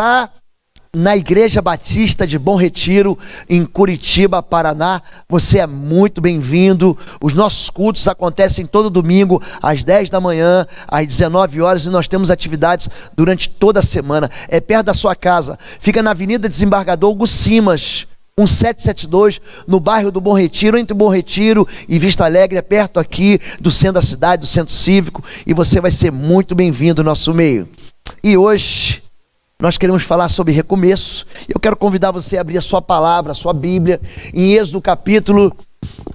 está na Igreja Batista de Bom Retiro, em Curitiba, Paraná, você é muito bem-vindo. Os nossos cultos acontecem todo domingo, às 10 da manhã, às 19 horas, e nós temos atividades durante toda a semana. É perto da sua casa, fica na Avenida Desembargador Hugo Simas, 1772, no bairro do Bom Retiro, entre Bom Retiro e Vista Alegre, é perto aqui do centro da cidade, do centro cívico, e você vai ser muito bem-vindo ao nosso meio. E hoje nós queremos falar sobre recomeço. Eu quero convidar você a abrir a sua palavra, a sua Bíblia, em Êxodo capítulo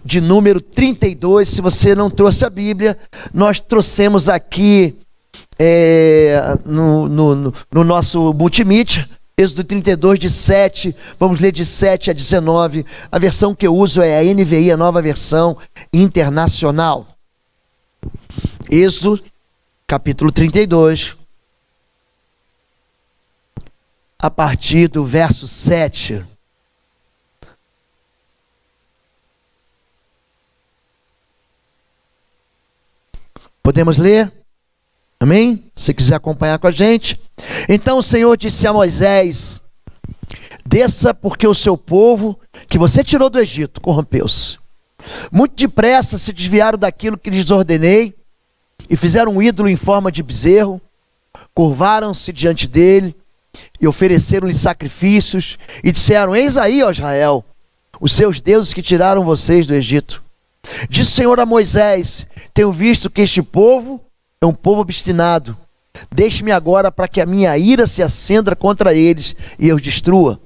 de número 32. Se você não trouxe a Bíblia, nós trouxemos aqui no nosso multimídia, Êxodo 32, de 7, vamos ler de 7 a 19. A versão que eu uso é a NVI, a Nova Versão Internacional. Êxodo capítulo 32. A partir do verso 7. Podemos ler? Amém? Se quiser acompanhar com a gente. Então o Senhor disse a Moisés: desça, porque o seu povo, que você tirou do Egito, corrompeu-se. Muito depressa se desviaram daquilo que lhes ordenei, e fizeram um ídolo em forma de bezerro, curvaram-se diante dele, e ofereceram-lhe sacrifícios, e disseram: eis aí, ó Israel, os seus deuses que tiraram vocês do Egito. Disse o Senhor a Moisés: tenho visto que este povo é um povo obstinado. Deixe-me agora para que a minha ira se acenda contra eles e eu os destrua.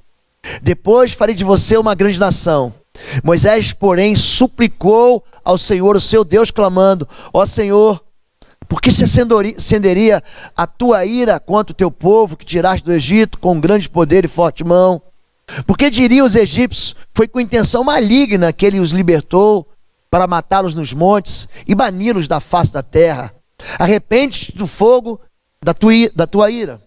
Depois farei de você uma grande nação. Moisés, porém, suplicou ao Senhor, o seu Deus, clamando: ó Senhor, por que se acenderia a tua ira contra o teu povo que tiraste do Egito com grande poder e forte mão? Porque diriam os egípcios: foi com intenção maligna que ele os libertou para matá-los nos montes e bani-los da face da terra. Arrepende-te do fogo da tua ira.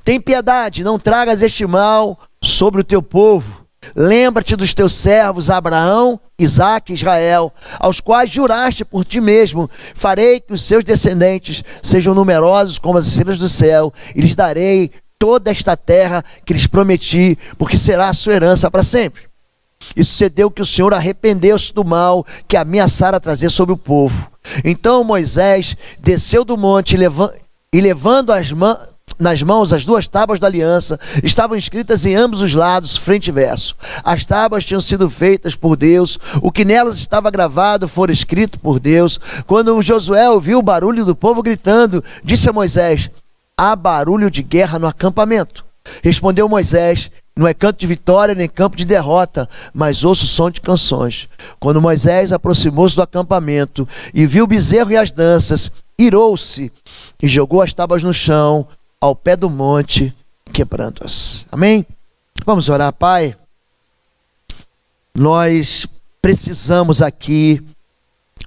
Tem piedade, não tragas este mal sobre o teu povo. Lembra-te dos teus servos Abraão, Isaque e Israel, aos quais juraste por ti mesmo: farei que os seus descendentes sejam numerosos como as estrelas do céu, e lhes darei toda esta terra que lhes prometi, porque será a sua herança para sempre. E sucedeu que o Senhor arrependeu-se do mal que ameaçara trazer sobre o povo. Então Moisés desceu do monte e levando nas mãos as duas tábuas da aliança, estavam escritas em ambos os lados, frente e verso. As tábuas tinham sido feitas por Deus, o que nelas estava gravado fora escrito por Deus. Quando Josué ouviu o barulho do povo gritando, disse a Moisés: há barulho de guerra no acampamento. Respondeu Moisés: não é canto de vitória nem campo de derrota, mas ouço o som de canções. Quando Moisés aproximou-se do acampamento e viu o bezerro e as danças, irou-se e jogou as tábuas no chão, ao pé do monte, quebrando-as. Amém? Vamos orar. Pai, nós precisamos aqui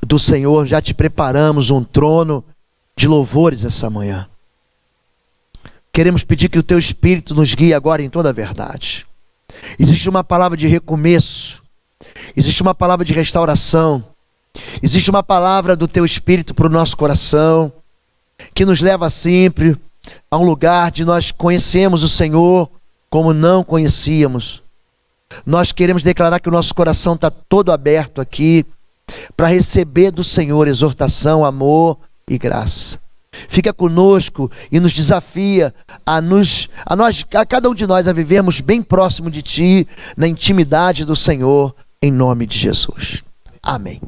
do Senhor, já te preparamos um trono de louvores essa manhã. Queremos pedir que o teu Espírito nos guie agora em toda a verdade. Existe uma palavra de recomeço, existe uma palavra de restauração, existe uma palavra do teu Espírito para o nosso coração, que nos leva sempre a um lugar de nós conhecemos o Senhor como não conhecíamos. Nós queremos declarar que o nosso coração está todo aberto aqui para receber do Senhor exortação, amor e graça. Fica conosco e nos desafia a cada um de nós a vivermos bem próximo de Ti, na intimidade do Senhor, em nome de Jesus. Amém.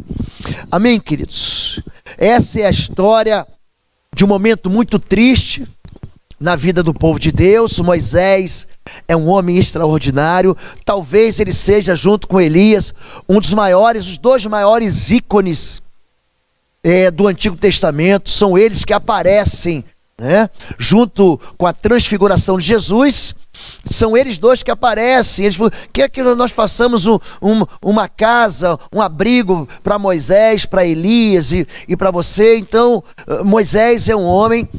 Amém, queridos. Essa é a história de um momento muito triste na vida do povo de Deus. Moisés é um homem extraordinário. Talvez ele seja, junto com Elias, um dos maiores, os dois maiores ícones do Antigo Testamento. São eles que aparecem, né, junto com a transfiguração de Jesus. São eles dois que aparecem. Eles falam: quer que nós façamos uma casa, um abrigo para Moisés, para Elias e para você? Então Moisés é um homem.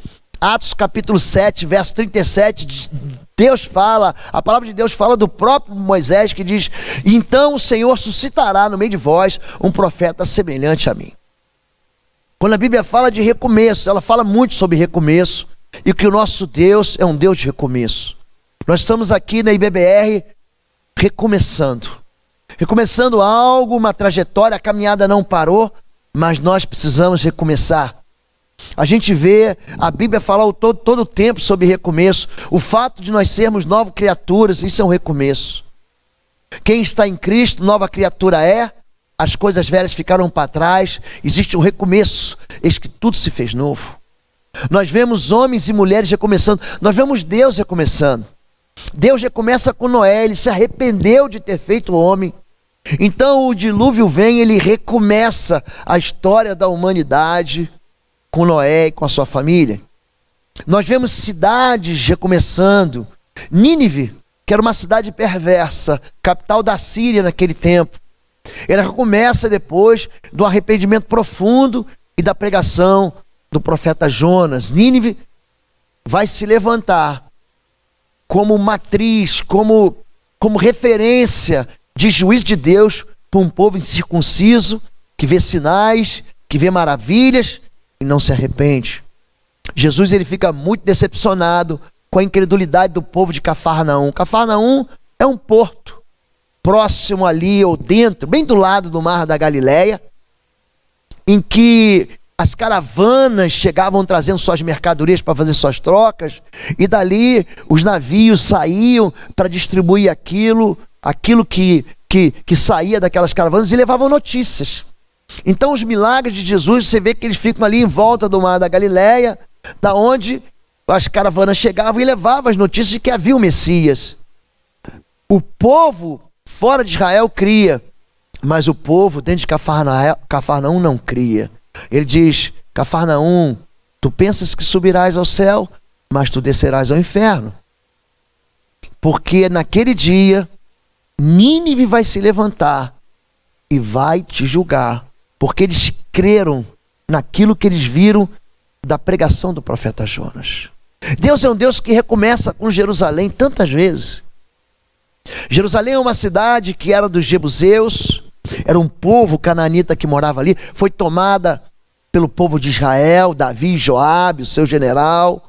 Atos capítulo 7, verso 37, Deus fala, a palavra de Deus fala do próprio Moisés, que diz: então o Senhor suscitará no meio de vós um profeta semelhante a mim. Quando a Bíblia fala de recomeço, ela fala muito sobre recomeço. e que o nosso Deus é um Deus de recomeço. Nós estamos aqui na IBBR recomeçando algo, uma trajetória, a caminhada não parou, mas nós precisamos recomeçar. A gente vê a Bíblia falar todo o tempo sobre recomeço. O fato de nós sermos novas criaturas, isso é um recomeço. Quem está em Cristo, nova criatura é. As coisas velhas ficaram para trás. Existe um recomeço. Eis que tudo se fez novo. Nós vemos homens e mulheres recomeçando. Nós vemos Deus recomeçando. Deus recomeça com Noé. Ele se arrependeu de ter feito o homem. Então o dilúvio vem, ele recomeça a história da humanidade com Noé e com a sua família. Nós vemos cidades recomeçando. Nínive, que era uma cidade perversa, capital da Síria naquele tempo, ela recomeça depois do arrependimento profundo e da pregação do profeta Jonas. Nínive vai se levantar como matriz, como referência de juízo de Deus para um povo incircunciso, que vê sinais, que vê maravilhas e não se arrepende. Jesus ele fica muito decepcionado com a incredulidade do povo de Cafarnaum. Cafarnaum é um porto próximo ali ou dentro, bem do lado do mar da Galileia, em que as caravanas chegavam trazendo suas mercadorias para fazer suas trocas, e dali os navios saíam para distribuir aquilo que saía daquelas caravanas e levavam notícias. Então os milagres de Jesus, você vê que eles ficam ali em volta do mar da Galileia, da onde as caravanas chegavam e levavam as notícias de que havia o Messias. O povo fora de Israel cria, mas o povo dentro de Cafarnaum não cria. Ele diz: Cafarnaum, tu pensas que subirás ao céu, mas tu descerás ao inferno. Porque naquele dia Nínive vai se levantar e vai te julgar, porque eles creram naquilo que eles viram da pregação do profeta Jonas. Deus é um Deus que recomeça com Jerusalém tantas vezes. Jerusalém é uma cidade que era dos jebuseus, era um povo cananita que morava ali, foi tomada pelo povo de Israel, Davi e Joabe, o seu general.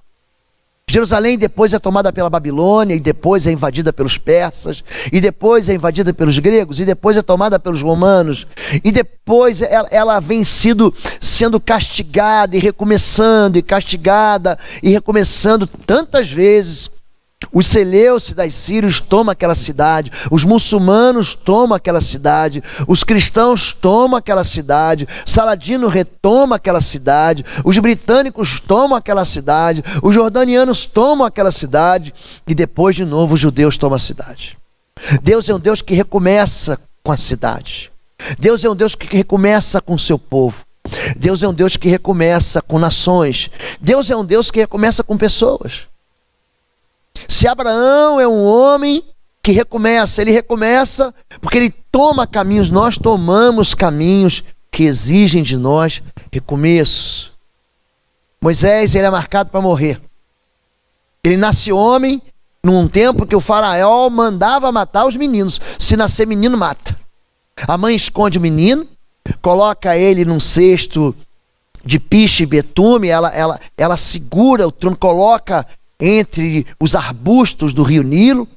Jerusalém depois é tomada pela Babilônia, e depois é invadida pelos persas, e depois é invadida pelos gregos, e depois é tomada pelos romanos, e depois ela vem sendo castigada e recomeçando, e castigada e recomeçando tantas vezes. Os seleucidas sírios tomam aquela cidade, os muçulmanos tomam aquela cidade, os cristãos tomam aquela cidade, Saladino retoma aquela cidade, os britânicos tomam aquela cidade, os jordanianos tomam aquela cidade, e depois de novo os judeus tomam a cidade. Deus é um Deus que recomeça com a cidade. Deus é um Deus que recomeça com o seu povo. Deus é um Deus que recomeça com nações. Deus é um Deus que recomeça com pessoas. Se Abraão é um homem que recomeça, ele recomeça porque ele toma caminhos, nós tomamos caminhos que exigem de nós recomeço. Moisés, ele é marcado para morrer. Ele nasce homem num tempo que o faraó mandava matar os meninos. Se nascer menino, mata. A mãe esconde o menino, coloca ele num cesto de piche e betume, ela segura o trono, coloca entre os arbustos do rio Nilo.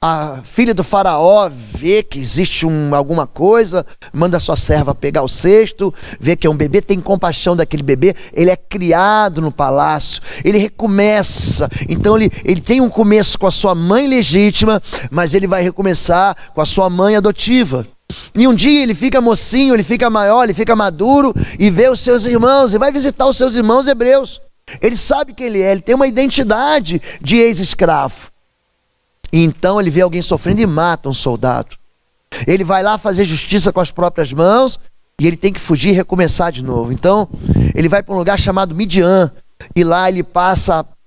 A filha do faraó vê que existe alguma coisa, manda sua serva pegar o cesto, vê que é um bebê, tem compaixão daquele bebê, ele é criado no palácio, ele recomeça. Então ele tem um começo com a sua mãe legítima, mas ele vai recomeçar com a sua mãe adotiva. E um dia ele fica mocinho, ele fica maior, ele fica maduro, e vê os seus irmãos, e vai visitar os seus irmãos hebreus. Ele sabe quem ele é, ele tem uma identidade de ex-escravo. E então ele vê alguém sofrendo e mata um soldado. Ele vai lá fazer justiça com as próprias mãos, e ele tem que fugir e recomeçar de novo. Então ele vai para um lugar chamado Midian, e lá ele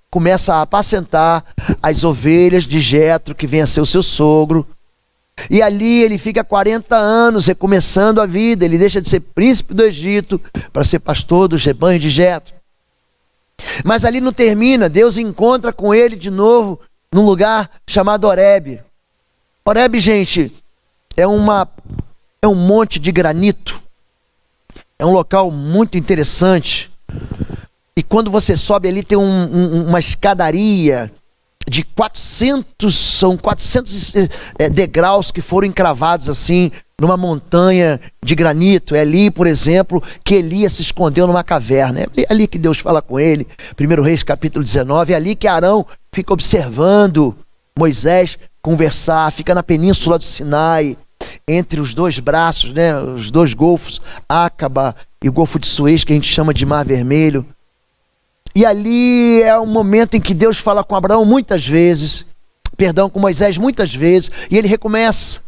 começa a apacentar as ovelhas de Jetro, que vem a ser o seu sogro. E ali ele fica 40 anos recomeçando a vida. Ele deixa de ser príncipe do Egito para ser pastor dos rebanhos de Jetro. Mas ali não termina. Deus encontra com ele de novo num lugar chamado Horebe. Horebe, gente, é um monte de granito. É um local muito interessante. E quando você sobe ali, tem uma escadaria de 400 degraus que foram encravados assim, numa montanha de granito. É ali, por exemplo, que Elias se escondeu numa caverna. É ali que Deus fala com ele. 1 Reis capítulo 19. É ali que Arão fica observando Moisés conversar. Fica na península do Sinai, entre os dois braços, né? Os dois golfos, Ácaba e o Golfo de Suez, que a gente chama de Mar Vermelho. E ali é o momento em que Deus fala com Abraão muitas vezes, com Moisés muitas vezes, e ele recomeça.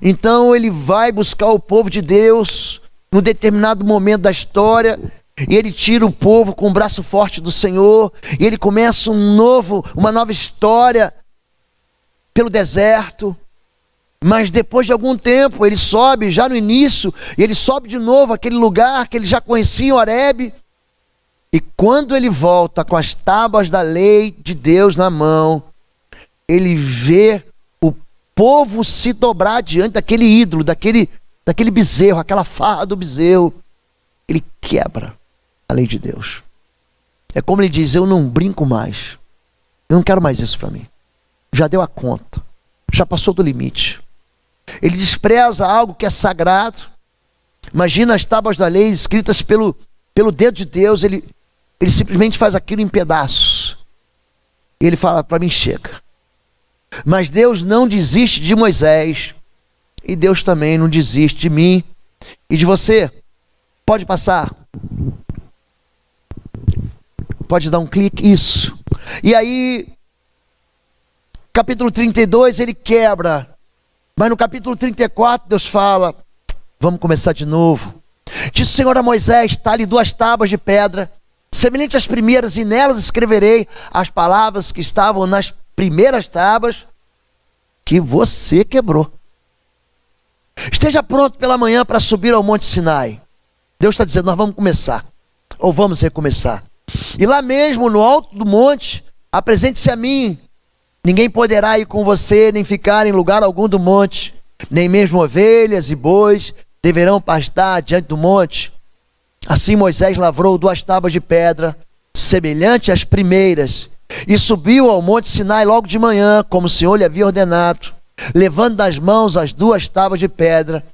Então ele vai buscar o povo de Deus num determinado momento da história, e ele tira o povo com o braço forte do Senhor, e ele começa uma nova história pelo deserto. Mas depois de algum tempo ele sobe, já no início, e ele sobe de novo aquele lugar que ele já conhecia, Horebe. E quando ele volta com as tábuas da lei de Deus na mão, ele vê o povo se dobrar diante daquele ídolo, daquele bezerro, aquela farra do bezerro. Ele quebra a lei de Deus. É como ele diz: eu não brinco mais. Eu não quero mais isso para mim. Já deu a conta. Já passou do limite. Ele despreza algo que é sagrado. Imagina as tábuas da lei escritas pelo dedo de Deus. Ele simplesmente faz aquilo em pedaços. E ele fala: para mim chega. Mas Deus não desiste de Moisés. E Deus também não desiste de mim e de você. Pode passar. Pode dar um clique. Isso. E aí, capítulo 32, ele quebra. Mas no capítulo 34, Deus fala: vamos começar de novo. Disse o Senhor a Moisés: talhe 2 tábuas de pedra, semelhante às primeiras, e nelas escreverei as palavras que estavam nas primeiras tábuas que você quebrou. Esteja pronto pela manhã para subir ao Monte Sinai. Deus está dizendo: nós vamos começar, ou vamos recomeçar. E lá mesmo, no alto do monte, apresente-se a mim. Ninguém poderá ir com você, nem ficar em lugar algum do monte. Nem mesmo ovelhas e bois deverão pastar diante do monte. Assim Moisés lavrou 2 tábuas de pedra, semelhante às primeiras, e subiu ao Monte Sinai logo de manhã, como o Senhor lhe havia ordenado, levando nas mãos as 2 tábuas de pedra.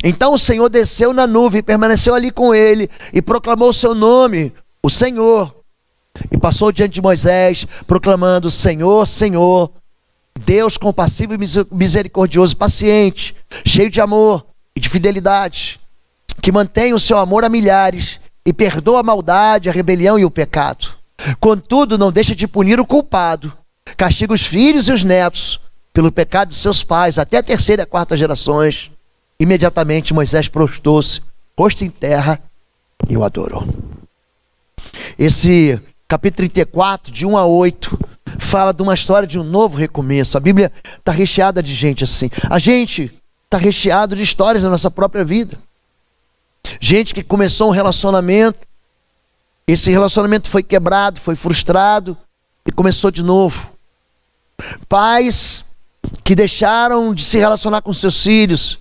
Então o Senhor desceu na nuvem e permaneceu ali com ele, e proclamou o seu nome, o Senhor. E passou diante de Moisés, proclamando: Senhor, Senhor, Deus compassivo e misericordioso, paciente, cheio de amor e de fidelidade, que mantém o seu amor a milhares e perdoa a maldade, a rebelião e o pecado. Contudo, não deixa de punir o culpado, castiga os filhos e os netos pelo pecado de seus pais, até a 3ª e 4ª gerações. Imediatamente Moisés prostrou-se, rosto em terra, e o adorou. Esse capítulo 34, de 1 a 8, fala de uma história de um novo recomeço. A Bíblia está recheada de gente assim. A gente está recheado de histórias da nossa própria vida. Gente que começou um relacionamento, esse relacionamento foi quebrado, foi frustrado e começou de novo. Pais que deixaram de se relacionar com seus filhos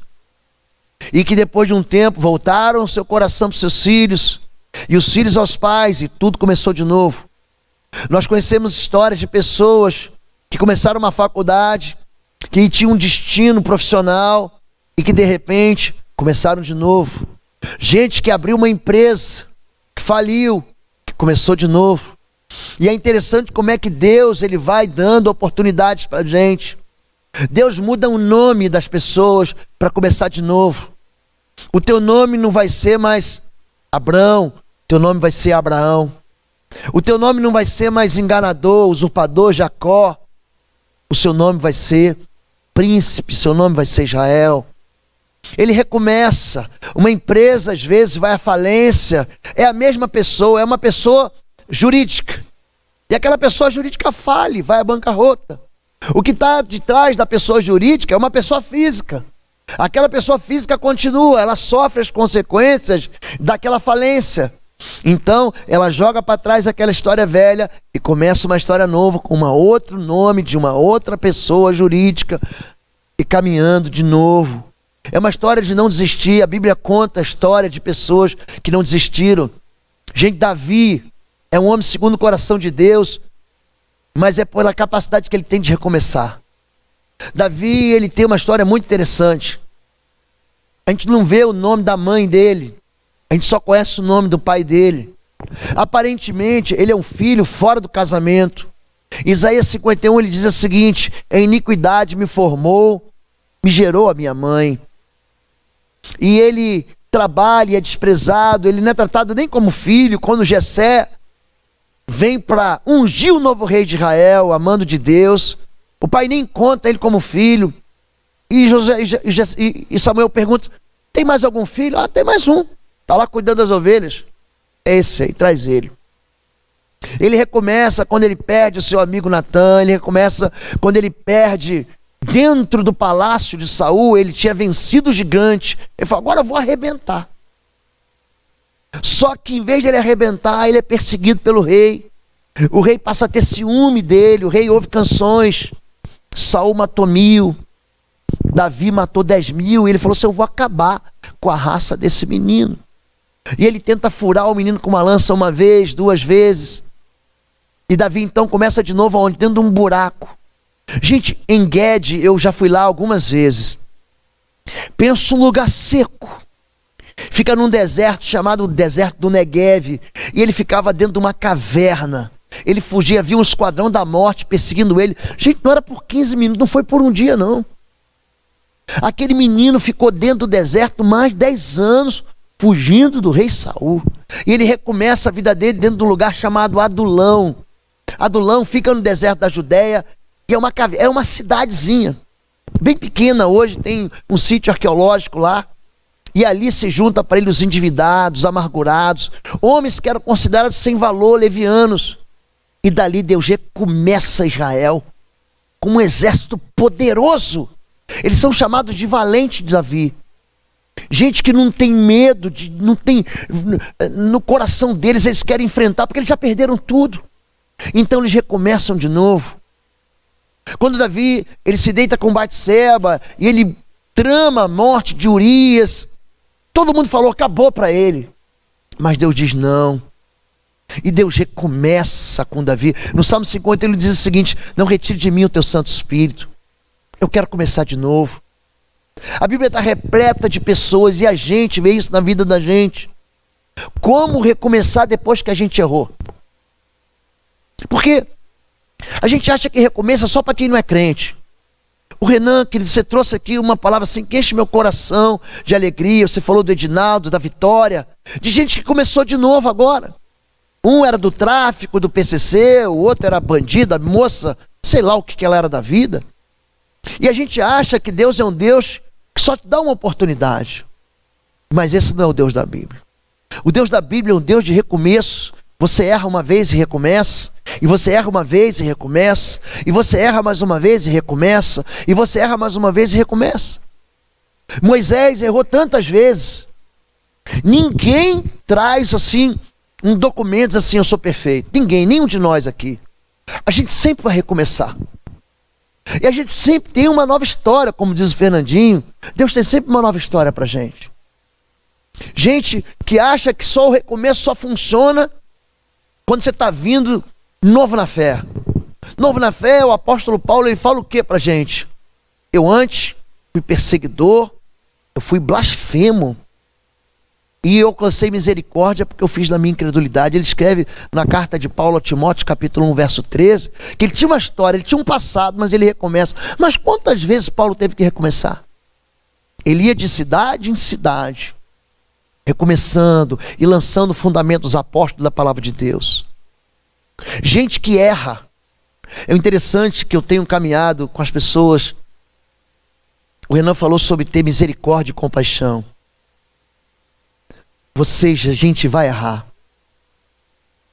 e que depois de um tempo voltaram seu coração para os seus filhos, e os filhos aos pais, e tudo começou de novo. Nós conhecemos histórias de pessoas que começaram uma faculdade, que tinham um destino profissional e que de repente começaram de novo. Gente que abriu uma empresa, que faliu, que começou de novo. E é interessante como é que Deus ele vai dando oportunidades para a gente. Deus muda o nome das pessoas para começar de novo. O teu nome não vai ser mais Abrão, teu nome vai ser Abraão. O teu nome não vai ser mais enganador, usurpador, Jacó. O seu nome vai ser príncipe, seu nome vai ser Israel. Ele recomeça. Uma empresa às vezes vai à falência, é a mesma pessoa, é uma pessoa jurídica. E aquela pessoa jurídica fale, vai à bancarrota. O que está de trás da pessoa jurídica é uma pessoa física. Aquela pessoa física continua, ela sofre as consequências daquela falência. Então ela joga para trás aquela história velha e começa uma história nova com um outro nome de uma outra pessoa jurídica e caminhando de novo. É uma história de não desistir. A Bíblia conta a história de pessoas que não desistiram. Gente, Davi, é um homem segundo o coração de Deus, mas é pela capacidade que ele tem de recomeçar. Davi, ele tem uma história muito interessante. A gente não vê o nome da mãe dele, a gente só conhece o nome do pai dele. Aparentemente, ele é um filho fora do casamento. Isaías 51, ele diz o seguinte: em iniquidade me formou, me gerou a minha mãe. E ele trabalha e é desprezado, ele não é tratado nem como filho. Quando Jessé vem para ungir o novo rei de Israel, amando de Deus, o pai nem conta ele como filho. E Samuel pergunta: tem mais algum filho? Ah, tem mais um, está lá cuidando das ovelhas. É esse aí, traz ele. Ele recomeça quando ele perde o seu amigo Natã, ele recomeça quando ele perde dentro do palácio de Saul. Ele tinha vencido o gigante, ele falou: agora eu vou arrebentar. Só que em vez de ele arrebentar, ele é perseguido pelo rei. O rei passa a ter ciúme dele, o rei ouve canções. Saul matou 1000, Davi matou 10.000, e ele falou assim: eu vou acabar com a raça desse menino. E ele tenta furar o menino com uma lança uma vez, 2 vezes. E Davi então começa de novo aonde? Dentro de um buraco. Gente, em Guede eu já fui lá algumas vezes. Pensa um lugar seco. Fica num deserto chamado deserto do Neguev. E ele ficava dentro de uma caverna. Ele fugia, havia um esquadrão da morte perseguindo ele. Gente, não era por 15 minutos, não foi por um dia não. Aquele menino ficou dentro do deserto mais de 10 anos, fugindo do rei Saul. E ele recomeça a vida dele dentro de um lugar chamado Adulão. Adulão fica no deserto da Judéia, e é uma cidadezinha, bem pequena hoje, tem um sítio arqueológico lá, e ali se junta para ele os endividados, amargurados, homens que eram considerados sem valor, levianos. E dali Deus recomeça Israel, com um exército poderoso. Eles são chamados de valente de Davi. Gente que não tem medo, não tem no coração deles, eles querem enfrentar, porque eles já perderam tudo. Então eles recomeçam de novo. Quando Davi, ele se deita com Batseba, e ele trama a morte de Urias, todo mundo falou, acabou para ele. Mas Deus diz não. E Deus recomeça com Davi. No Salmo 50 ele diz o seguinte: não retire de mim o teu Santo Espírito. Eu quero começar de novo. A Bíblia está repleta de pessoas, e a gente vê isso na vida da gente. Como recomeçar depois que a gente errou? Porque a gente acha que recomeça só para quem não é crente. O Renan, querido, você trouxe aqui uma palavra assim que enche meu coração de alegria. Você falou do Edinaldo, da Vitória, de gente que começou de novo agora. Um era do tráfico, do PCC, o outro era bandido, a moça, sei lá o que ela era da vida. E a gente acha que Deus é um Deus que só te dá uma oportunidade. Mas esse não é o Deus da Bíblia. O Deus da Bíblia é um Deus de recomeço. Você erra uma vez e recomeça, e você erra uma vez e recomeça, e você erra mais uma vez e recomeça, e você erra mais uma vez e recomeça. Moisés errou tantas vezes. Ninguém traz assim um documento assim: eu sou perfeito. Ninguém, nenhum de nós aqui. A gente sempre vai recomeçar. E a gente sempre tem uma nova história, como diz o Fernandinho. Deus tem sempre uma nova história pra gente. Gente que acha que só o recomeço só funciona quando você está vindo novo na fé. Novo na fé, o apóstolo Paulo, ele fala o que pra gente? Eu antes fui perseguidor, eu fui blasfemo, e eu alcancei misericórdia porque eu fiz na minha incredulidade. Ele escreve na carta de Paulo a Timóteo, capítulo 1, verso 13, que ele tinha uma história, ele tinha um passado, mas ele recomeça. Mas quantas vezes Paulo teve que recomeçar? Ele ia de cidade em cidade, recomeçando e lançando o fundamento dos apóstolos da palavra de Deus. Gente que erra. É interessante que eu tenho caminhado com as pessoas. O Renan falou sobre ter misericórdia e compaixão. A gente vai errar.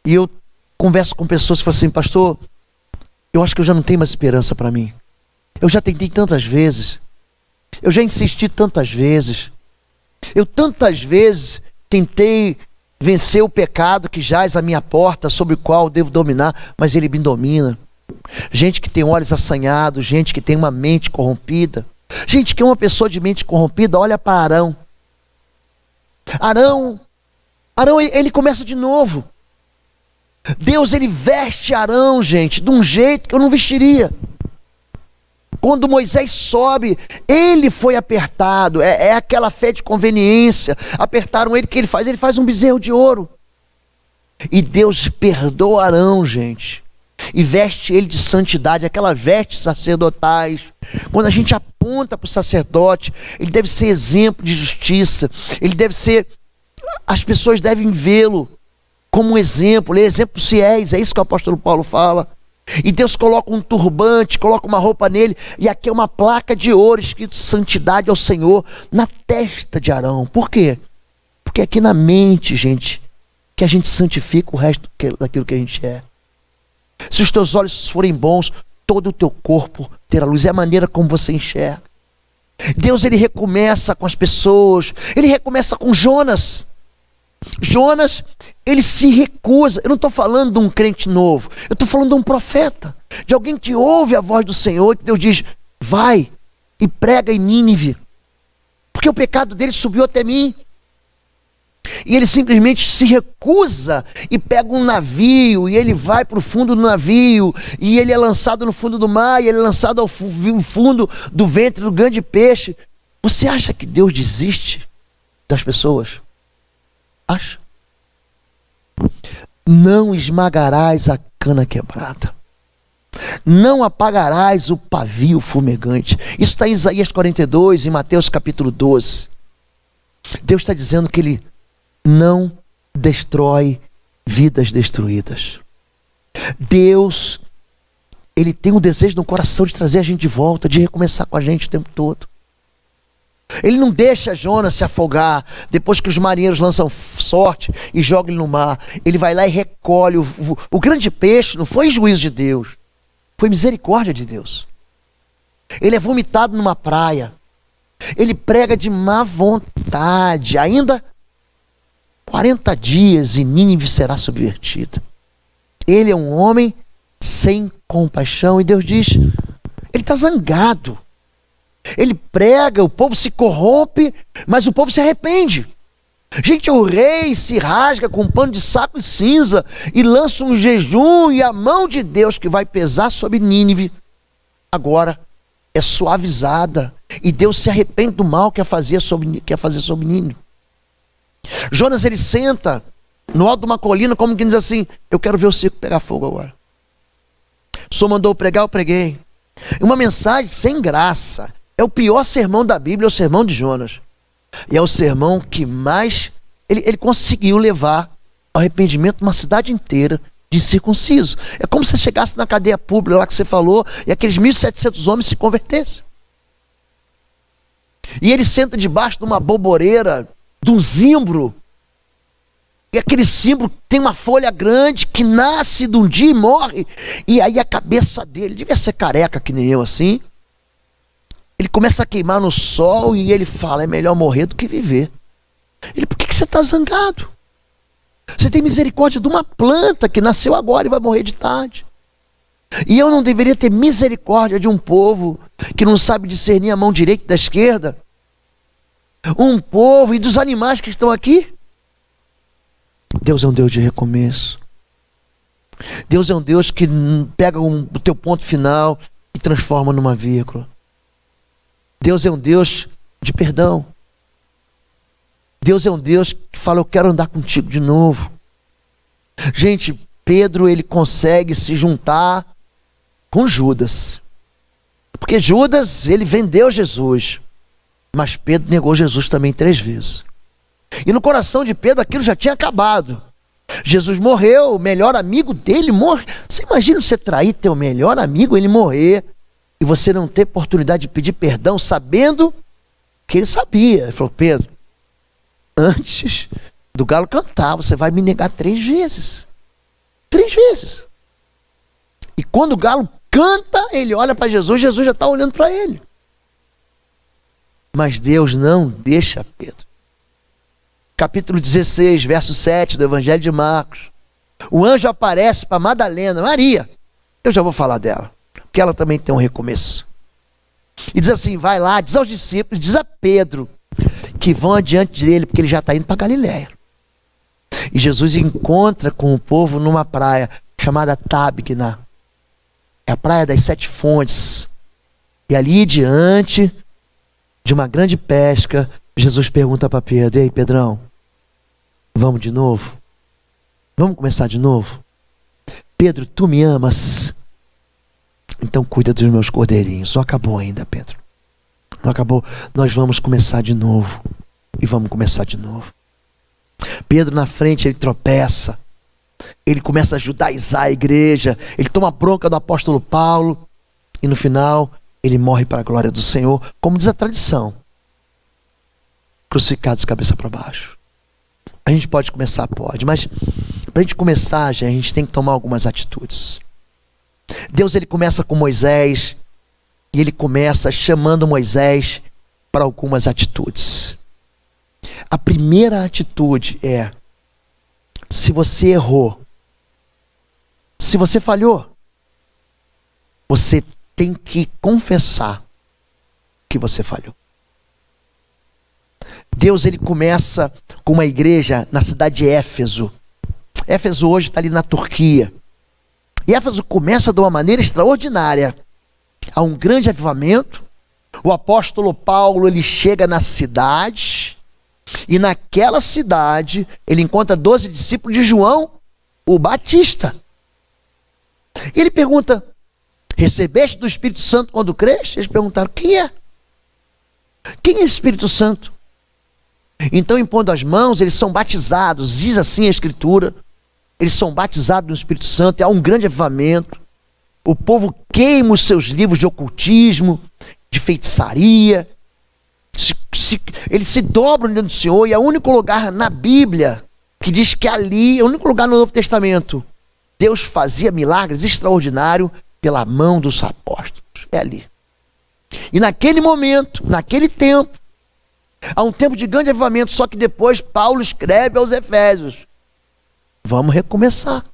E eu converso com pessoas que falam assim: pastor, eu acho que eu já não tenho mais esperança para mim. Eu já tentei tantas vezes. Eu já insisti tantas vezes. Eu tantas vezes tentei vencer o pecado que jaz à minha porta, sobre o qual eu devo dominar, mas ele me domina. Gente que tem olhos assanhados, gente que tem uma mente corrompida. Gente que é uma pessoa de mente corrompida, olha para Arão. Arão, ele começa de novo. Deus, ele veste Arão, gente, de um jeito que eu não vestiria. Quando Moisés sobe, ele foi apertado, é aquela fé de conveniência. Apertaram ele, o que ele faz? Ele faz um bezerro de ouro. E Deus perdoa Arão, gente, e veste ele de santidade, aquelas vestes sacerdotais. Quando a gente aponta para o sacerdote, ele deve ser exemplo de justiça, ele deve ser, as pessoas devem vê-lo como um exemplo, ele é exemplo se és, é isso que o apóstolo Paulo fala. E Deus coloca um turbante, coloca uma roupa nele, e aqui é uma placa de ouro escrito santidade ao Senhor na testa de Arão. Por quê? Porque aqui na mente, gente, que a gente santifica o resto daquilo que a gente é. Se os teus olhos forem bons, todo o teu corpo terá luz. É a maneira como você enxerga. Deus, ele recomeça com as pessoas, ele recomeça com Jonas. Jonas, ele se recusa. Eu não estou falando de um crente novo, eu estou falando de um profeta, de alguém que ouve a voz do Senhor, que Deus diz, vai e prega em Nínive, porque o pecado dele subiu até mim. E ele simplesmente se recusa e pega um navio, e ele vai para o fundo do navio, e ele é lançado no fundo do mar, e ele é lançado ao fundo do ventre do grande peixe. Você acha que Deus desiste das pessoas? Acha? Não esmagarás a cana quebrada, não apagarás o pavio fumegante. Isso está em Isaías 42, em Mateus capítulo 12. Deus está dizendo que ele não destrói vidas destruídas. Deus, ele tem um desejo no coração de trazer a gente de volta, de recomeçar com a gente o tempo todo. Ele não deixa Jonas se afogar depois que os marinheiros lançam sorte e jogam ele no mar. Ele vai lá e recolhe o grande peixe. Não foi juízo de Deus, foi misericórdia de Deus. Ele é vomitado numa praia, ele prega de má vontade, ainda 40 dias e Nínive será subvertida. Ele é um homem sem compaixão, e Deus diz, ele está zangado. Ele prega, o povo se corrompe, mas o povo se arrepende. Gente, o rei se rasga com um pano de saco e cinza e lança um jejum, e a mão de Deus que vai pesar sobre Nínive agora é suavizada, e Deus se arrepende do mal que quer fazer sobre Nínive. Jonas, ele senta no alto de uma colina, como quem diz assim, eu quero ver o circo pegar fogo agora. O Senhor mandou pregar, eu preguei. Uma mensagem sem graça. É o pior sermão da Bíblia, é o sermão de Jonas. E é o sermão que mais ele conseguiu levar ao arrependimento de uma cidade inteira de incircunciso. É como se você chegasse na cadeia pública lá que você falou, e aqueles 1.700 homens se convertessem. E ele senta debaixo de uma boboreira, de um zimbro, e aquele zimbro tem uma folha grande que nasce de um dia e morre, e aí a cabeça dele, devia ser careca que nem eu assim, ele começa a queimar no sol, e ele fala, é melhor morrer do que viver. Ele, por que você está zangado? Você tem misericórdia de uma planta que nasceu agora e vai morrer de tarde. E eu não deveria ter misericórdia de um povo que não sabe discernir a mão direita da esquerda? Um povo e dos animais que estão aqui? Deus é um Deus de recomeço. Deus é um Deus que pega o teu ponto final e transforma numa vírgula. Deus é um Deus de perdão. Deus é um Deus que fala, eu quero andar contigo de novo. Gente, Pedro, ele consegue se juntar com Judas. Porque Judas, ele vendeu Jesus. Mas Pedro negou Jesus também 3 vezes. E no coração de Pedro aquilo já tinha acabado. Jesus morreu, o melhor amigo dele morre. Você imagina você trair teu melhor amigo, ele morrer, e você não ter oportunidade de pedir perdão, sabendo que ele sabia. Ele falou, Pedro, antes do galo cantar, você vai me negar 3 vezes. 3 vezes. E quando o galo canta, ele olha para Jesus, Jesus já está olhando para ele. Mas Deus não deixa Pedro. Capítulo 16, verso 7 do Evangelho de Marcos. O anjo aparece para Madalena, Maria. Eu já vou falar dela, porque ela também tem um recomeço. E diz assim, vai lá, diz aos discípulos, diz a Pedro, que vão adiante dele, porque ele já está indo para Galiléia. E Jesus encontra com o povo numa praia chamada Tabgna. É a praia das 7 fontes. E ali diante de uma grande pesca, Jesus pergunta para Pedro: "Ei, Pedrão, vamos de novo? Vamos começar de novo? Pedro, tu me amas? Então cuida dos meus cordeirinhos." Não acabou ainda, Pedro. Não acabou. Nós vamos começar de novo. E vamos começar de novo. Pedro na frente, ele tropeça. Ele começa a judaizar a igreja. Ele toma bronca do apóstolo Paulo. E no final, ele morre para a glória do Senhor, como diz a tradição. Crucificado de cabeça para baixo. A gente pode começar? Pode. Mas para a gente começar, a gente tem que tomar algumas atitudes. Deus, ele começa com Moisés. E ele começa chamando Moisés para algumas atitudes. A primeira atitude é: se você errou, se você falhou, você tem que confessar que você falhou. Deus, ele começa com uma igreja na cidade de Éfeso. Éfeso hoje está ali na Turquia. E Éfeso começa de uma maneira extraordinária. Há um grande avivamento. O apóstolo Paulo, ele chega na cidade. E naquela cidade, ele encontra 12 discípulos de João, o Batista. E ele pergunta: recebeste do Espírito Santo quando creste? Eles perguntaram: quem é? Quem é esse Espírito Santo? Então, impondo as mãos, eles são batizados. Diz assim a Escritura. Eles são batizados no Espírito Santo. E há um grande avivamento. O povo queima os seus livros de ocultismo, de feitiçaria. Eles se dobram diante do Senhor. E é o único lugar na Bíblia que diz que ali, é o único lugar no Novo Testamento, Deus fazia milagres extraordinários pela mão dos apóstolos. É ali. E naquele momento, naquele tempo, há um tempo de grande avivamento. Só que depois Paulo escreve aos Efésios: vamos recomeçar.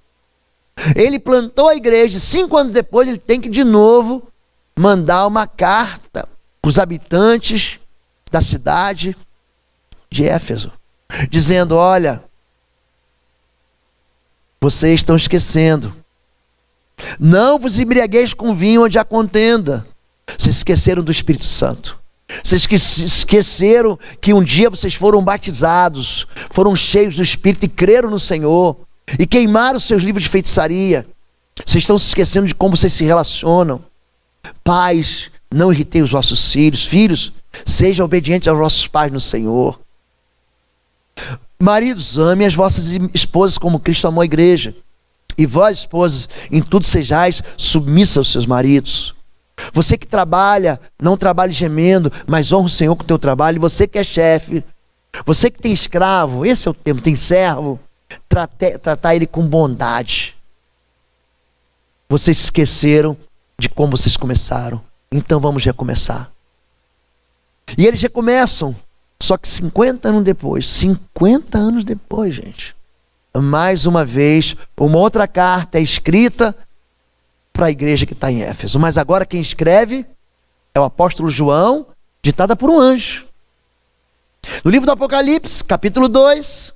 Ele plantou a igreja. 5 anos depois ele tem que de novo mandar uma carta para os habitantes da cidade de Éfeso, dizendo: olha, vocês estão esquecendo. Não vos embriagueis com vinho onde há contenda. Vocês esqueceram do Espírito Santo. Vocês esqueceram que um dia vocês foram batizados, foram cheios do Espírito e creram no Senhor. E queimaram os seus livros de feitiçaria. Vocês estão se esquecendo de como vocês se relacionam. Pais, não irritei os vossos filhos. Filhos, sejam obedientes aos vossos pais no Senhor. Maridos, amem as vossas esposas como Cristo amou a igreja. E vós, esposas, em tudo sejais submissas aos seus maridos. Você que trabalha, não trabalhe gemendo, mas honra o Senhor com o teu trabalho. E você que é chefe, você que tem escravo, esse é o termo, tem servo, tratar ele com bondade. Vocês esqueceram de como vocês começaram. Então vamos recomeçar. E eles recomeçam. Só que 50 anos depois, gente, mais uma vez, uma outra carta é escrita para a igreja que está em Éfeso. Mas agora quem escreve é o apóstolo João, ditada por um anjo. No livro do Apocalipse, capítulo 2,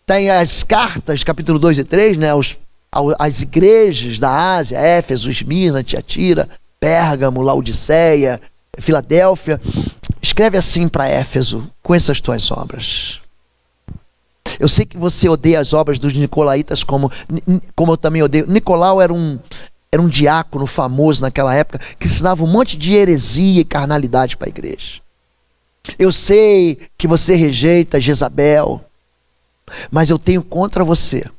tem as cartas, capítulo 2 e 3, né, as igrejas da Ásia, Éfeso, Esmirna, Tiatira, Pérgamo, Laodiceia, Filadélfia. Escreve assim para Éfeso: conheça as tuas obras. Eu sei que você odeia as obras dos nicolaítas como eu também odeio. Nicolau era um diácono famoso naquela época que ensinava um monte de heresia e carnalidade para a igreja. Eu sei que você rejeita Jezabel, mas eu tenho contra você.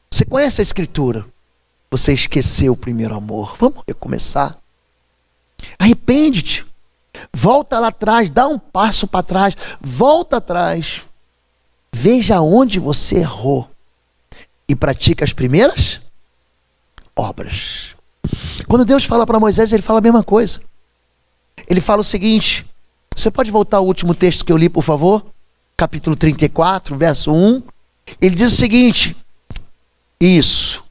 Você conhece a Escritura? Você esqueceu o primeiro amor. Vamos recomeçar. Arrepende-te. Volta lá atrás, dá um passo para trás, volta atrás. Veja onde você errou e pratica as primeiras obras. Quando Deus fala para Moisés, ele fala a mesma coisa. Ele fala o seguinte: você pode voltar ao último texto que eu li, por favor? Capítulo 34, verso 1. Ele diz o seguinte: isso.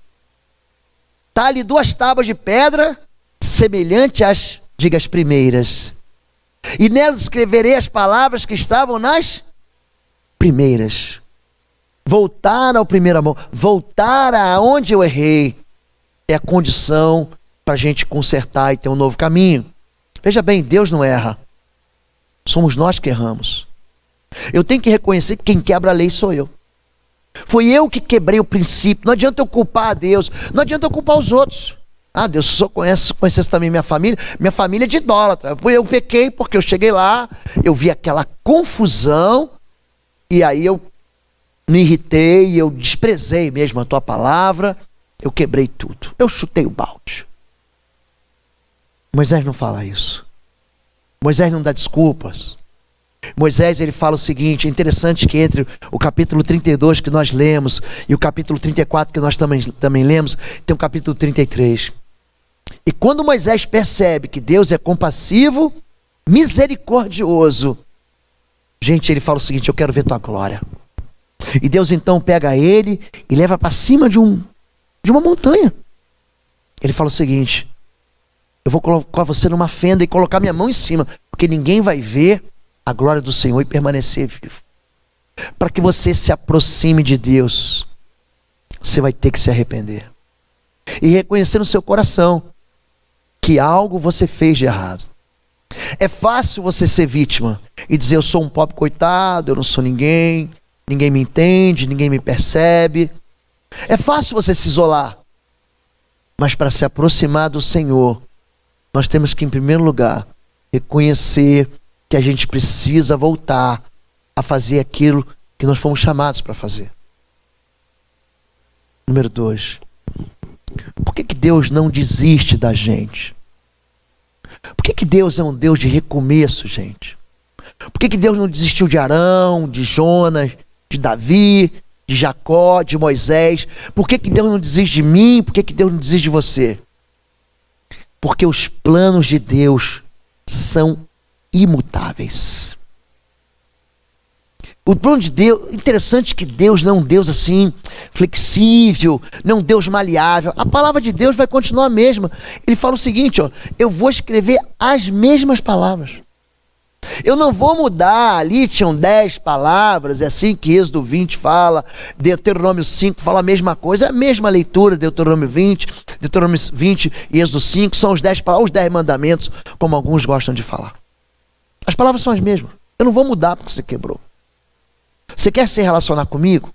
Talhe 2 tábuas de pedra, semelhante às, diga, as primeiras. E nelas escreverei as palavras que estavam nas primeiras. Voltar ao primeiro amor, voltar aonde eu errei, é a condição para a gente consertar e ter um novo caminho. Veja bem, Deus não erra. Somos nós que erramos. Eu tenho que reconhecer que quem quebra a lei sou eu. Foi eu que quebrei o princípio. Não adianta eu culpar a Deus, não adianta eu culpar os outros. Ah, Deus só conhecesse também minha família. Minha família é de idólatra. Eu pequei porque eu cheguei lá, eu vi aquela confusão, e aí eu me irritei, eu desprezei mesmo a tua palavra, eu quebrei tudo. Eu chutei o balde. Moisés não fala isso. Moisés não dá desculpas. Moisés, ele fala o seguinte, é interessante que entre o capítulo 32 que nós lemos e o capítulo 34 que nós também lemos, tem o capítulo 33. E quando Moisés percebe que Deus é compassivo, misericordioso, gente, ele fala o seguinte: eu quero ver tua glória. E Deus então pega ele e leva para cima de uma montanha. Ele fala o seguinte: eu vou colocar você numa fenda e colocar minha mão em cima, porque ninguém vai ver a glória do Senhor e permanecer vivo. Para que você se aproxime de Deus, você vai ter que se arrepender e reconhecer no seu coração que algo você fez de errado. É fácil você ser vítima e dizer: eu sou um pobre coitado, eu não sou ninguém, ninguém me entende, ninguém me percebe. É fácil você se isolar. Mas para se aproximar do Senhor, nós temos que, em primeiro lugar, reconhecer que a gente precisa voltar a fazer aquilo que nós fomos chamados para fazer. Número 2. Por que Deus não desiste da gente? Por que Deus é um Deus de recomeço, gente? Por que Deus não desistiu de Arão, de Jonas, de Davi, de Jacó, de Moisés? Por que Deus não desiste de mim? Por que Deus não desiste de você? Porque os planos de Deus são imutáveis. O plano de Deus, interessante que Deus não é um Deus assim, flexível, não é um Deus maleável. A palavra de Deus vai continuar a mesma. Ele fala o seguinte, ó: eu vou escrever as mesmas palavras. Eu não vou mudar. Ali tinham 10 palavras, é assim que Êxodo 20 fala, Deuteronômio 5 fala a mesma coisa, é a mesma leitura, Deuteronômio 20 e Êxodo 5, são os 10 palavras, os 10 mandamentos, como alguns gostam de falar. As palavras são as mesmas. Eu não vou mudar porque você quebrou. Você quer se relacionar comigo?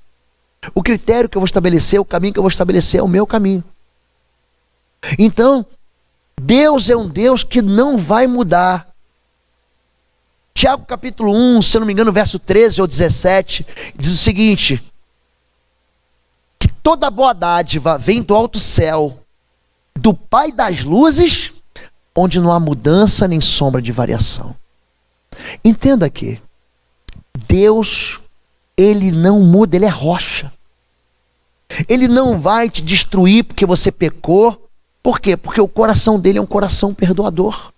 O critério que eu vou estabelecer, o caminho que eu vou estabelecer é o meu caminho. Então, Deus é um Deus que não vai mudar. Tiago capítulo 1, se eu não me engano, verso 13 ou 17, diz o seguinte: que toda boa dádiva vem do alto céu, do Pai das luzes, onde não há mudança nem sombra de variação. Entenda aqui, Deus, Ele não muda, Ele é rocha. Ele não vai te destruir porque você pecou. Por quê? Porque o coração dele é um coração perdoador.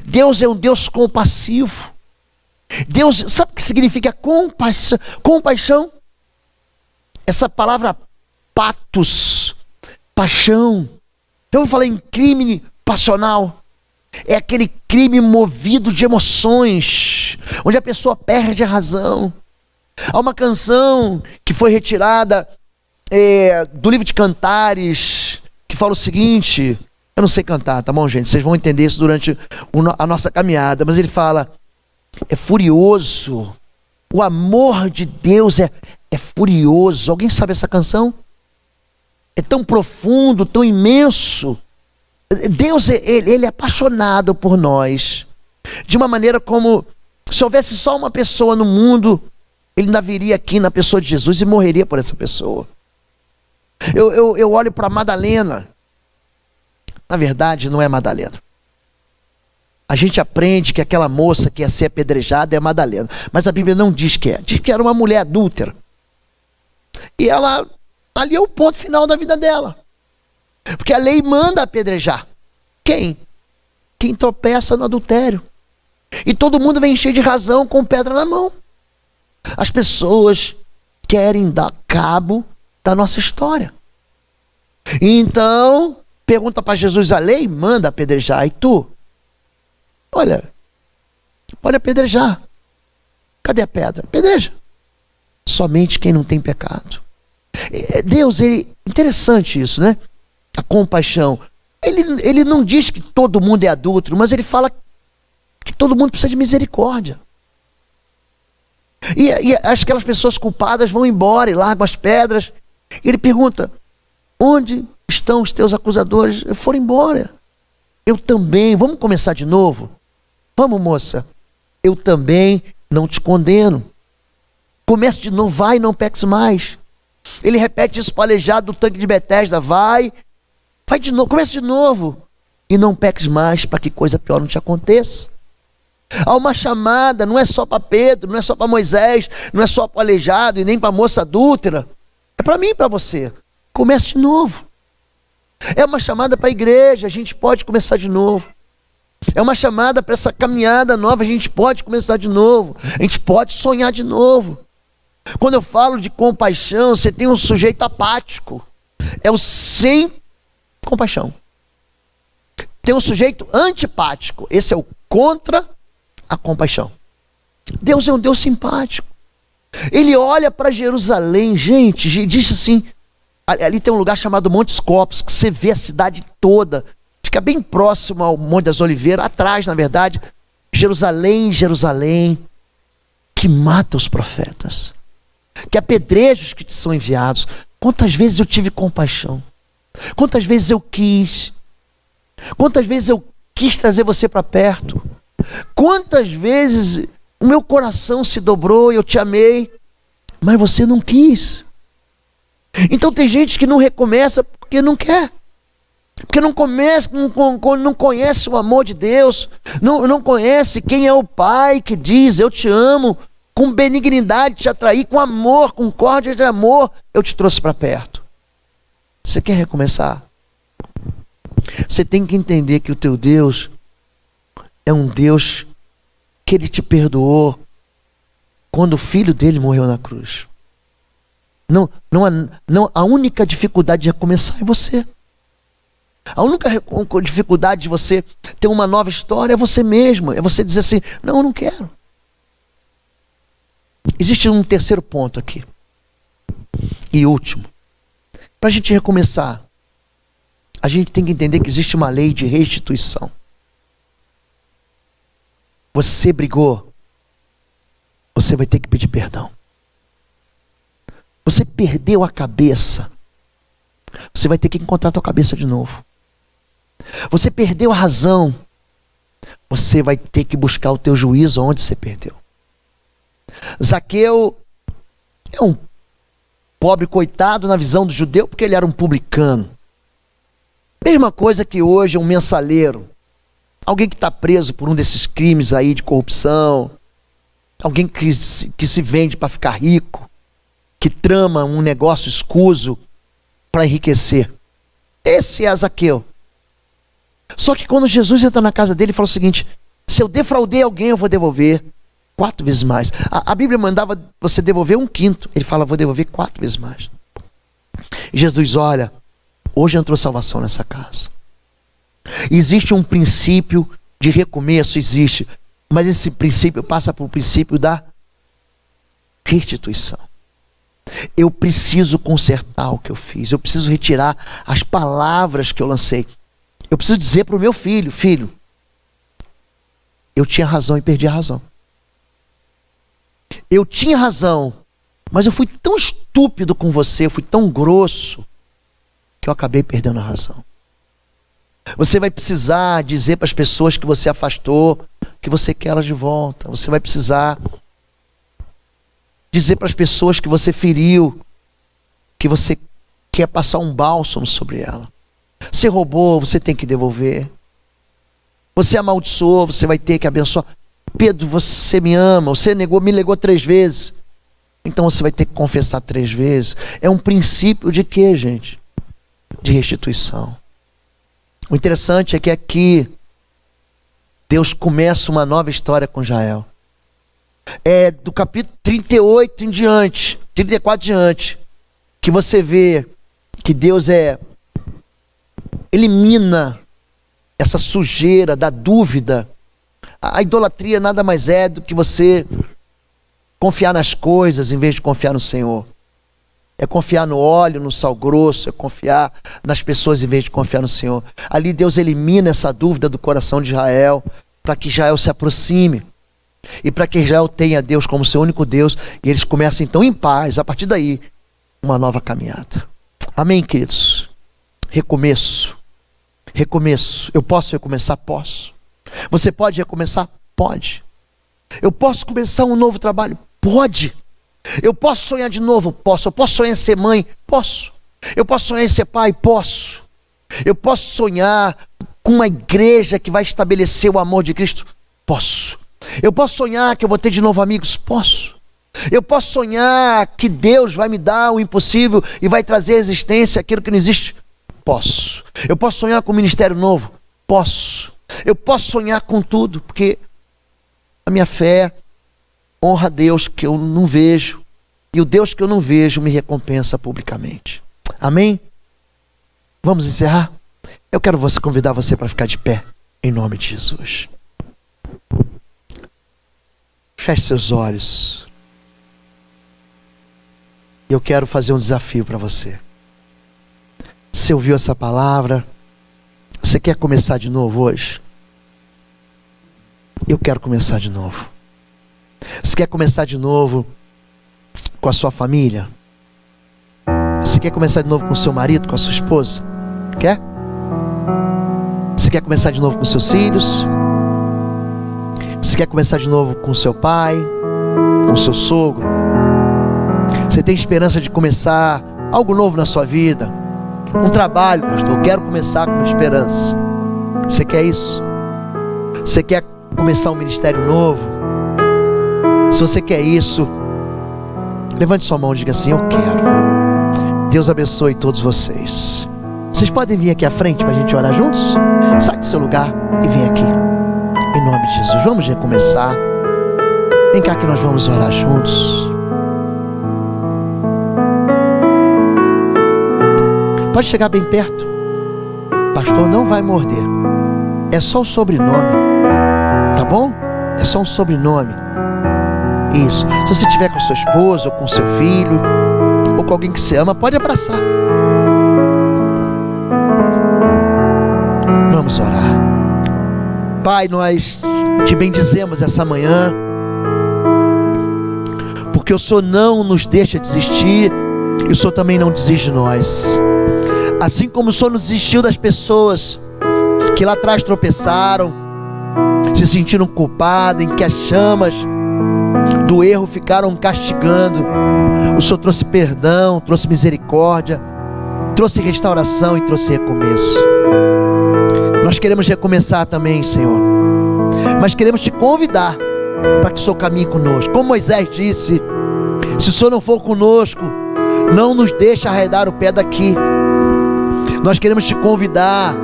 Deus é um Deus compassivo. Deus, sabe o que significa compaixão? Compaixão? Essa palavra patos, paixão. Eu vou falar em crime passional. É aquele crime movido de emoções, onde a pessoa perde a razão. Há uma canção que foi retirada do livro de Cantares, que fala o seguinte, eu não sei cantar, tá bom, gente? Vocês vão entender isso durante a nossa caminhada, mas ele fala: é furioso, o amor de Deus é furioso. Alguém sabe essa canção? É tão profundo, tão imenso. Deus, ele é apaixonado por nós, de uma maneira como, se houvesse só uma pessoa no mundo, ele ainda viria aqui na pessoa de Jesus e morreria por essa pessoa. Eu olho para Madalena. Na verdade, não é Madalena. A gente aprende que aquela moça que ia ser apedrejada é Madalena, mas a Bíblia não diz que é. Diz que era uma mulher adúltera. E ela, ali é o ponto final da vida dela. Porque a lei manda apedrejar. Quem? Quem tropeça no adultério. E todo mundo vem cheio de razão, com pedra na mão. As pessoas querem dar cabo da nossa história. Então, pergunta para Jesus: a lei manda apedrejar, e tu? Olha, pode apedrejar. Cadê a pedra? Apedreja. somente quem não tem pecado. Deus, interessante isso, né? A compaixão. Ele não diz que todo mundo é adúltero, mas ele fala que todo mundo precisa de misericórdia. E aquelas pessoas culpadas vão embora e largam as pedras. E ele pergunta: onde estão os teus acusadores? Foram embora. Eu também. Vamos começar de novo? Vamos, moça. Eu também não te condeno. Comece de novo, vai e não peques mais. Ele repete isso para o aleijado do tanque de Betesda: vai de novo, comece de novo e não peques mais, para que coisa pior não te aconteça. Há uma chamada, não é só para Pedro, não é só para Moisés, não é só para o aleijado e nem para a moça adúltera. É para mim e para você. Comece de novo. É uma chamada para a igreja, a gente pode começar de novo. É uma chamada para essa caminhada nova, a gente pode começar de novo. A gente pode sonhar de novo. Quando eu falo de compaixão, você tem um sujeito apático. É o sem compaixão. Tem um sujeito antipático. Esse é o contra a compaixão. Deus é um Deus simpático. Ele olha para Jerusalém, gente, diz assim, ali tem um lugar chamado Montes Copos, que você vê a cidade toda, fica bem próximo ao Monte das Oliveiras, atrás, na verdade, Jerusalém, Jerusalém, que mata os profetas, que apedreja os que te são enviados. Quantas vezes eu tive compaixão? Quantas vezes eu quis? Quantas vezes eu quis trazer você para perto? Quantas vezes o meu coração se dobrou e eu te amei, mas você não quis? Então tem gente que não recomeça porque não quer. Porque não conhece o amor de Deus, não conhece quem é o Pai que diz: eu te amo, com benignidade te atraí, com amor, com córdia de amor, eu te trouxe para perto. Você quer recomeçar? Você tem que entender que o teu Deus é um Deus que Ele te perdoou quando o Filho dele morreu na cruz. Não, a única dificuldade de recomeçar é você. A única dificuldade de você ter uma nova história é você mesmo. É você dizer assim: não, eu não quero. Existe um terceiro ponto aqui. E último. Para a gente recomeçar, a gente tem que entender que existe uma lei de restituição. Você brigou, você vai ter que pedir perdão. Você perdeu a cabeça, você vai ter que encontrar a tua cabeça de novo. Você perdeu a razão, você vai ter que buscar o teu juízo onde você perdeu. Zaqueu é um pobre coitado na visão do judeu, porque ele era um publicano. Mesma coisa que hoje um mensaleiro, alguém que está preso por um desses crimes aí de corrupção, alguém que se vende para ficar rico, que trama um negócio escuso para enriquecer. Esse é Zaqueu. Só que quando Jesus entra na casa dele, ele fala o seguinte: se eu defraudei alguém, eu vou devolver 4 vezes mais. A Bíblia mandava você devolver 1/5. Ele fala: vou devolver 4 vezes mais. E Jesus: olha, hoje entrou salvação nessa casa. Existe um princípio de recomeço, existe. Mas esse princípio passa por o princípio da restituição. Eu preciso consertar o que eu fiz. Eu preciso retirar as palavras que eu lancei. Eu preciso dizer para o meu filho: filho, eu tinha razão e perdi a razão. Eu tinha razão, mas eu fui tão estúpido com você, eu fui tão grosso, que eu acabei perdendo a razão. Você vai precisar dizer para as pessoas que você afastou que você quer elas de volta. Você vai precisar dizer para as pessoas que você feriu que você quer passar um bálsamo sobre ela. Você roubou, você tem que devolver. Você amaldiçoou, você vai ter que abençoar. Pedro, você me ama, você me negou 3 vezes. Então você vai ter que confessar 3 vezes. É um princípio de quê, gente? De restituição. O interessante é que aqui Deus começa uma nova história com Jael. É do capítulo 38 em diante, 34 em diante, que você vê que Deus elimina essa sujeira da dúvida. A idolatria nada mais é do que você confiar nas coisas em vez de confiar no Senhor. É confiar no óleo, no sal grosso, é confiar nas pessoas em vez de confiar no Senhor. Ali Deus elimina essa dúvida do coração de Israel, para que Israel se aproxime. E para que Israel tenha Deus como seu único Deus, e eles começam então em paz, a partir daí, uma nova caminhada. Amém, queridos? Recomeço. Recomeço. Eu posso recomeçar? Posso. Você pode recomeçar? Pode. Eu posso começar um novo trabalho? Pode. Eu posso sonhar de novo? Posso. Eu posso sonhar em ser mãe? Posso. Eu posso sonhar em ser pai? Posso. Eu posso sonhar com uma igreja que vai estabelecer o amor de Cristo? Posso. Eu posso sonhar que eu vou ter de novo amigos? Posso. Eu posso sonhar que Deus vai me dar o impossível e vai trazer à existência aquilo que não existe? Posso. Eu posso sonhar com um ministério novo? Posso. Eu posso sonhar com tudo, porque a minha fé honra a Deus que eu não vejo, e o Deus que eu não vejo me recompensa publicamente. Amém? Vamos encerrar? Eu quero convidar você para ficar de pé, em nome de Jesus. Feche seus olhos. Eu quero fazer um desafio para você. Você ouviu essa palavra? Você quer começar de novo hoje? Eu quero começar de novo. Você quer começar de novo com a sua família? Você quer começar de novo com o seu marido, com a sua esposa? Quer? Você quer começar de novo com seus filhos? Você quer começar de novo com seu pai, com seu sogro? Você tem esperança de começar algo novo na sua vida? Um trabalho, pastor, eu quero começar com uma esperança. Você quer isso? Você quer começar um ministério novo? Se você quer isso, levante sua mão e diga assim: eu quero. Deus abençoe todos vocês. Vocês podem vir aqui à frente para a gente orar juntos? Sai do seu lugar e vem aqui. Em nome de Jesus, vamos recomeçar. Vem cá que nós vamos orar juntos. Pode chegar bem perto. Pastor, não vai morder. É só o sobrenome. Tá bom? É só um sobrenome. Isso. Se você estiver com a sua esposa, ou com seu filho, ou com alguém que você ama, pode abraçar. Vamos orar. Pai, nós te bendizemos essa manhã, porque o Senhor não nos deixa desistir, e o Senhor também não desiste de nós. Assim como o Senhor não desistiu das pessoas que lá atrás tropeçaram, se sentiram culpadas, em que as chamas do erro ficaram castigando, o Senhor trouxe perdão, trouxe misericórdia, trouxe restauração e trouxe recomeço. Nós queremos recomeçar também, Senhor, mas queremos te convidar para que o Senhor caminhe conosco. Como Moisés disse: se o Senhor não for conosco, não nos deixe arredar o pé daqui. Nós queremos te convidar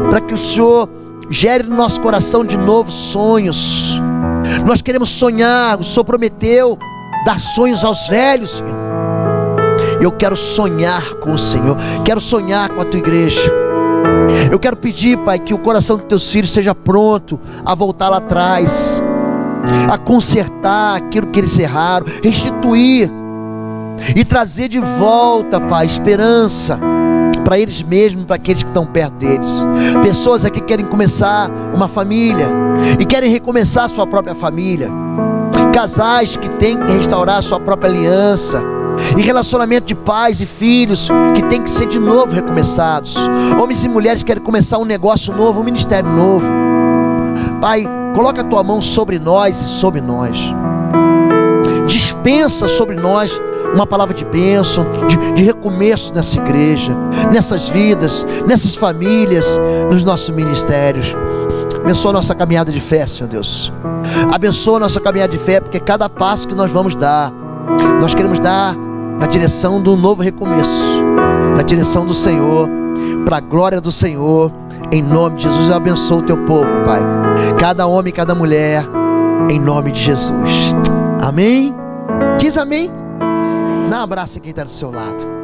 para que o Senhor gere no nosso coração de novo sonhos. Nós queremos sonhar. O Senhor prometeu dar sonhos aos velhos, Senhor. Eu quero sonhar com o Senhor. Quero sonhar com a tua igreja. Eu quero pedir, Pai, que o coração dos teus filhos seja pronto a voltar lá atrás, a consertar aquilo que eles erraram, restituir e trazer de volta, Pai, esperança para eles mesmos, para aqueles que estão perto deles. Pessoas aqui querem começar uma família e querem recomeçar a sua própria família. Casais que têm que restaurar a sua própria aliança. E relacionamento de pais e filhos que tem que ser de novo recomeçados. Homens e mulheres que querem começar um negócio novo, um ministério novo. Pai, coloca a tua mão sobre nós e sobre nós. Dispensa sobre nós uma palavra de bênção, de recomeço nessa igreja, nessas vidas, nessas famílias, nos nossos ministérios. Abençoa a nossa caminhada de fé, Senhor Deus. Abençoa a nossa caminhada de fé, porque cada passo que nós vamos dar, nós queremos dar na direção do novo recomeço, na direção do Senhor, para a glória do Senhor. Em nome de Jesus, eu abençoo o teu povo, Pai, cada homem e cada mulher, em nome de Jesus. Amém? Diz amém. Dá um abraço a quem está do seu lado.